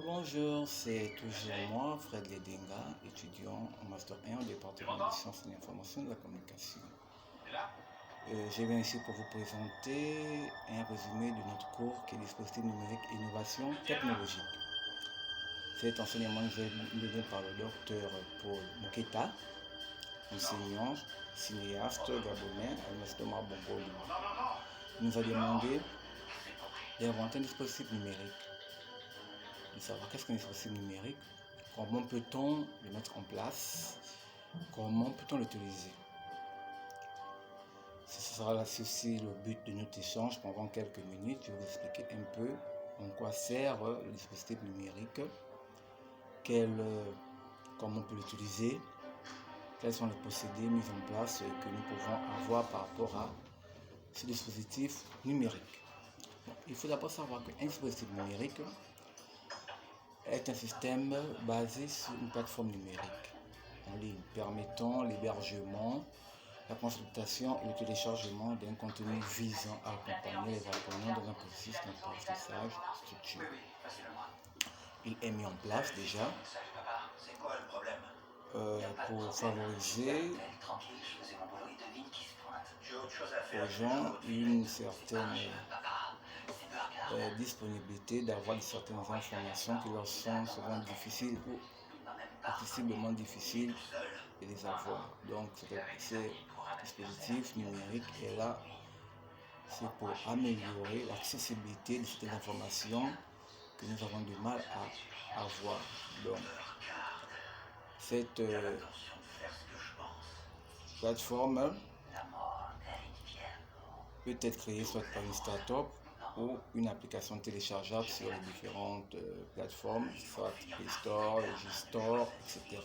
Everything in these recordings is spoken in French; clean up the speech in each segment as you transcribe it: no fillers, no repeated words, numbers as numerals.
Bonjour, c'est toujours moi, Fred Ledenga, étudiant en Master 1 au département des sciences de l'information et de la communication. Je viens ici pour vous présenter un résumé de notre cours qui est dispositif numérique et innovation technologique. Cet enseignement nous est donné par le docteur Paul Muketa, enseignant, cinéaste gabonais à l'Université Mabongoli. Il nous a demandé d'inventer un dispositif numérique, de savoir qu'est-ce qu'un dispositif numérique, comment peut-on le mettre en place, comment peut-on l'utiliser. Ce sera ceci le but de notre échange pendant quelques minutes. Je vais vous expliquer un peu en quoi sert le dispositif numérique, comment on peut l'utiliser, quels sont les procédés mis en place que nous pouvons avoir par rapport à ce dispositif numérique. Il faut d'abord savoir qu'un dispositif numérique est un système basé sur une plateforme numérique en ligne permettant l'hébergement, la consultation et le téléchargement d'un contenu visant à accompagner les apprenants dans un processus d'apprentissage structuré. Il est mis en place déjà pour favoriser aux gens une certaine disponibilité d'avoir certaines informations qui leur sont souvent difficiles ou accessiblement difficiles de les avoir. Donc ce dispositif numérique est là, c'est pour améliorer l'accessibilité de certaines informations que nous avons du mal à avoir. Donc cette plateforme peut être créée soit par une start-up ou une application téléchargeable sur les différentes plateformes, soit Play Store, G-Store, etc.,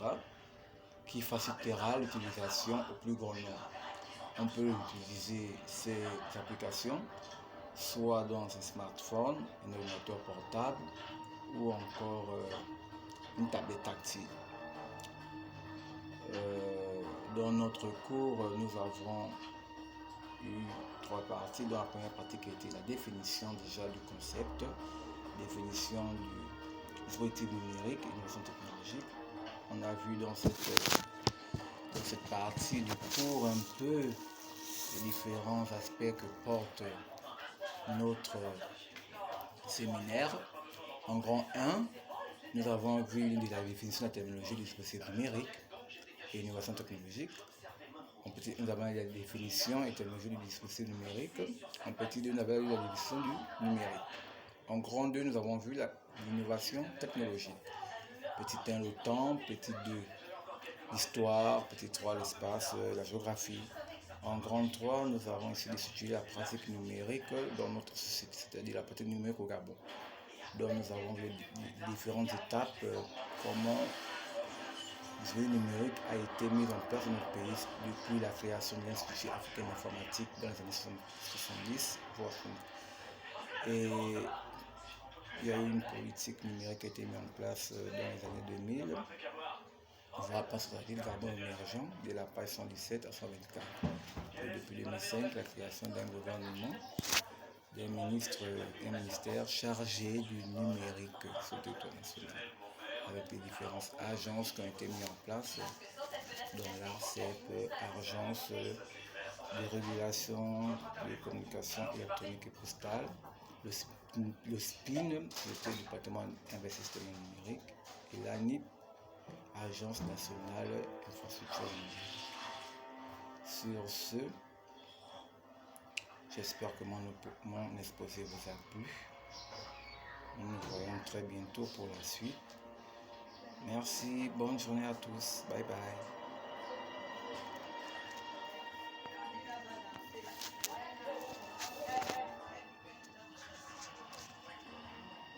qui facilitera l'utilisation au plus grand nombre. On peut utiliser ces applications soit dans un smartphone, un ordinateur portable ou encore une tablette tactile. Dans notre cours, nous avons eu 3 parties. Dans la première partie qui était la définition déjà du concept, définition du dispositif numérique et innovation technologique. On a vu dans cette partie du cours un peu les différents aspects que porte notre séminaire. En grand 1, nous avons vu la définition de la terminologie du dispositif numérique et innovation technologique. En petit, nous avons eu la définition et terminologie du dispositif numérique. En petit 2, nous avons eu la définition du numérique. En grand 2, nous avons vu l'innovation technologique. Petit 1, le temps. Petit 2, l'histoire. Petit 3, l'espace, la géographie. En grand 3, nous avons essayé de situer la pratique numérique dans notre société, c'est-à-dire la pratique numérique au Gabon. Donc nous avons vu les différentes étapes, comment le numérique a été mis en place dans notre pays depuis la création de l'Institut africain d'informatique dans les années 70, voire 60. Et il y a eu une politique numérique qui a été mise en place dans les années 2000. On va passer sur la ville Gabon émergent de la page 117 à 124. Et depuis 2005, la création d'un gouvernement, d'un ministère chargé du numérique sur le territoire national, avec les différentes agences qui ont été mises en place, dont l'ARCEP, agence de régulation de communication électronique et postale, le SPIN, le département d'investissement numérique, et l'ANIP, Agence nationale infrastructure numérique. Sur ce, j'espère que mon exposé vous a plu. Nous nous voyons très bientôt pour la suite. Merci, bonne journée à tous. Bye bye.